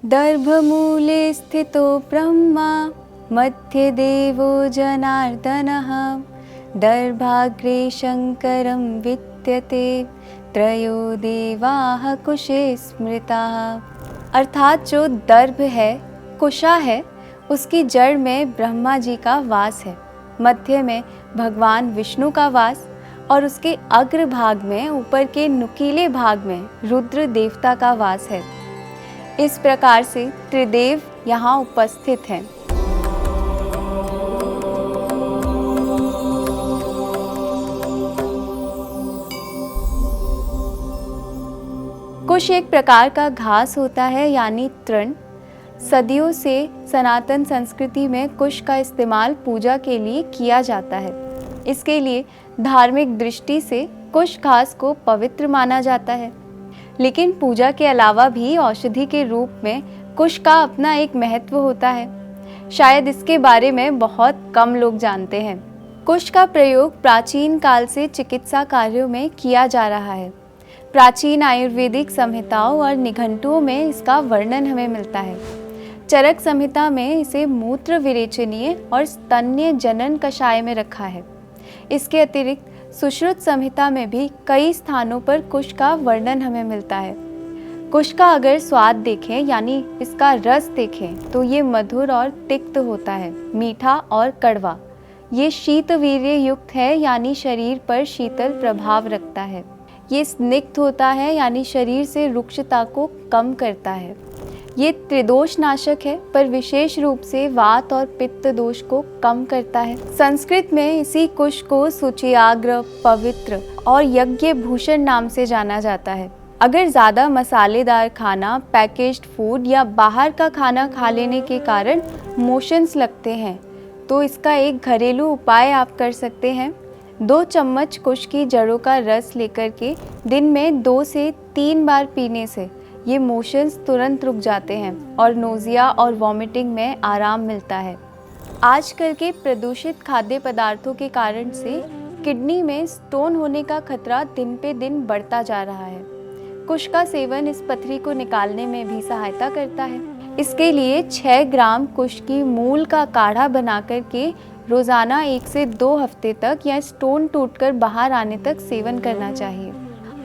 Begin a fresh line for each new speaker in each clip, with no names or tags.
दर्भमूले स्थितो ब्रह्मा मध्ये देवो जनार्दनः दर्भाग्रे शंकरं विद्यते त्रयो देवाः कुशे स्मृताः। अर्थात जो दर्भ है, कुशा है, उसकी जड़ में ब्रह्मा जी का वास है, मध्य में भगवान विष्णु का वास और उसके अग्र भाग में ऊपर के नुकीले भाग में रुद्र देवता का वास है। इस प्रकार से त्रिदेव यहाँ उपस्थित हैं। कुश एक प्रकार का घास होता है, यानी तृण। सदियों से सनातन संस्कृति में कुश का इस्तेमाल पूजा के लिए किया जाता है। इसके लिए धार्मिक दृष्टि से कुश घास को पवित्र माना जाता है। लेकिन पूजा के अलावा भी औषधि के रूप में कुश का अपना एक महत्व होता है। शायद इसके बारे में बहुत कम लोग जानते हैं। कुश का प्रयोग प्राचीन काल से चिकित्सा कार्यों में किया जा रहा है। प्राचीन आयुर्वेदिक संहिताओं और निघंटुओं में इसका वर्णन हमें मिलता है। चरक संहिता में इसे मूत्र विरेचनीय और स्तन्य जनन कषाय में रखा है। इसके अतिरिक्त सुश्रुत संहिता में भी कई स्थानों पर कुश का वर्णन हमें मिलता है। कुश का अगर स्वाद देखें, यानी इसका रस देखें, तो ये मधुर और तिक्त होता है, मीठा और कड़वा। ये शीतवीर्य युक्त है, यानी शरीर पर शीतल प्रभाव रखता है। ये स्निग्ध होता है, यानी शरीर से रुक्षता को कम करता है। ये त्रिदोष नाशक है, पर विशेष रूप से वात और पित्त दोष को कम करता है। संस्कृत में इसी कुश को सुचियाग्र, पवित्र और यज्ञ भूषण नाम से जाना जाता है। अगर ज़्यादा मसालेदार खाना, पैकेज्ड फूड या बाहर का खाना खा लेने के कारण मोशंस लगते हैं, तो इसका एक घरेलू उपाय आप कर सकते हैं। 2 चम्मच कुश की जड़ों का रस लेकर के दिन में 2 से 3 बार पीने से ये मोशंस तुरंत रुक जाते हैं और नोज़िया और वॉमिटिंग में आराम मिलता है। आजकल के प्रदूषित खाद्य पदार्थों के कारण से किडनी में स्टोन होने का खतरा दिन पे दिन बढ़ता जा रहा है। कुश का सेवन इस पथरी को निकालने में भी सहायता करता है। इसके लिए 6 ग्राम कुश की मूल का काढ़ा बना कर के रोज़ाना 1 से 2 हफ्ते तक या स्टोन टूटकर बाहर आने तक सेवन करना चाहिए।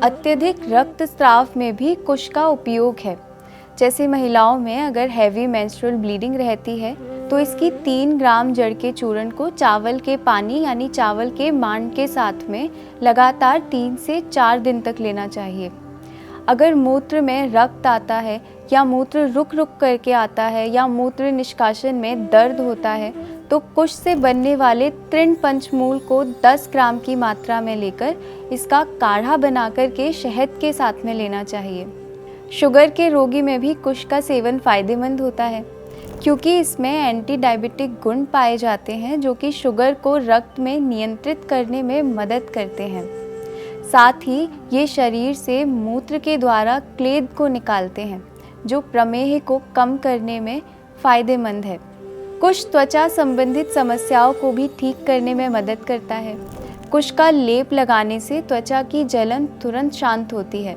अत्यधिक रक्तस्राव में भी कुश का उपयोग है। जैसे महिलाओं में अगर हैवी मेंस्ट्रुअल ब्लीडिंग रहती है, तो इसकी 3 ग्राम जड़ के चूर्ण को चावल के पानी, यानी चावल के मांड के साथ में लगातार 3 से 4 दिन तक लेना चाहिए। अगर मूत्र में रक्त आता है या मूत्र रुक रुक करके आता है या मूत्र निष्कासन में दर्द होता है, तो कुश से बनने वाले तृण पंचमूल को 10 ग्राम की मात्रा में लेकर इसका काढ़ा बनाकर के शहद के साथ में लेना चाहिए। शुगर के रोगी में भी कुश का सेवन फायदेमंद होता है, क्योंकि इसमें एंटी डायबिटिक गुण पाए जाते हैं जो कि शुगर को रक्त में नियंत्रित करने में मदद करते हैं। साथ ही ये शरीर से मूत्र के द्वारा क्लेद को निकालते हैं, जो प्रमेह को कम करने में फायदेमंद है। कुश त्वचा संबंधित समस्याओं को भी ठीक करने में मदद करता है। कुश का लेप लगाने से त्वचा की जलन तुरंत शांत होती है।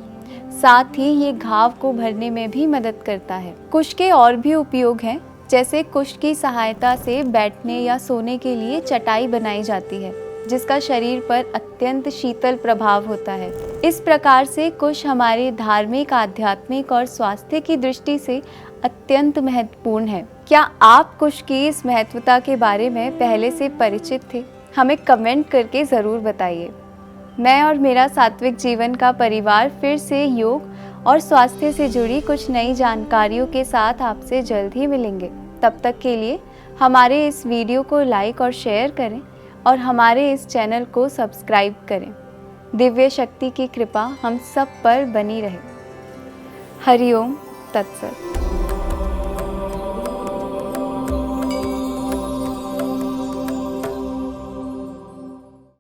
साथ ही ये घाव को भरने में भी मदद करता है। कुश के और भी उपयोग हैं, जैसे कुश की सहायता से बैठने या सोने के लिए चटाई बनाई जाती है, जिसका शरीर पर अत्यंत शीतल प्रभाव होता है। इस प्रकार से कुश हमारे धार्मिक, आध्यात्मिक और स्वास्थ्य की दृष्टि से अत्यंत महत्वपूर्ण है। क्या आप कुश की इस महत्वता के बारे में पहले से परिचित थे? हमें कमेंट करके ज़रूर बताइए। मैं और मेरा सात्विक जीवन का परिवार फिर से योग और स्वास्थ्य से जुड़ी कुछ नई जानकारियों के साथ आपसे जल्द ही मिलेंगे। तब तक के लिए हमारे इस वीडियो को लाइक और शेयर करें और हमारे इस चैनल को सब्सक्राइब करें। दिव्य शक्ति की कृपा हम सब पर बनी रहे। हरि ओम तत्सत।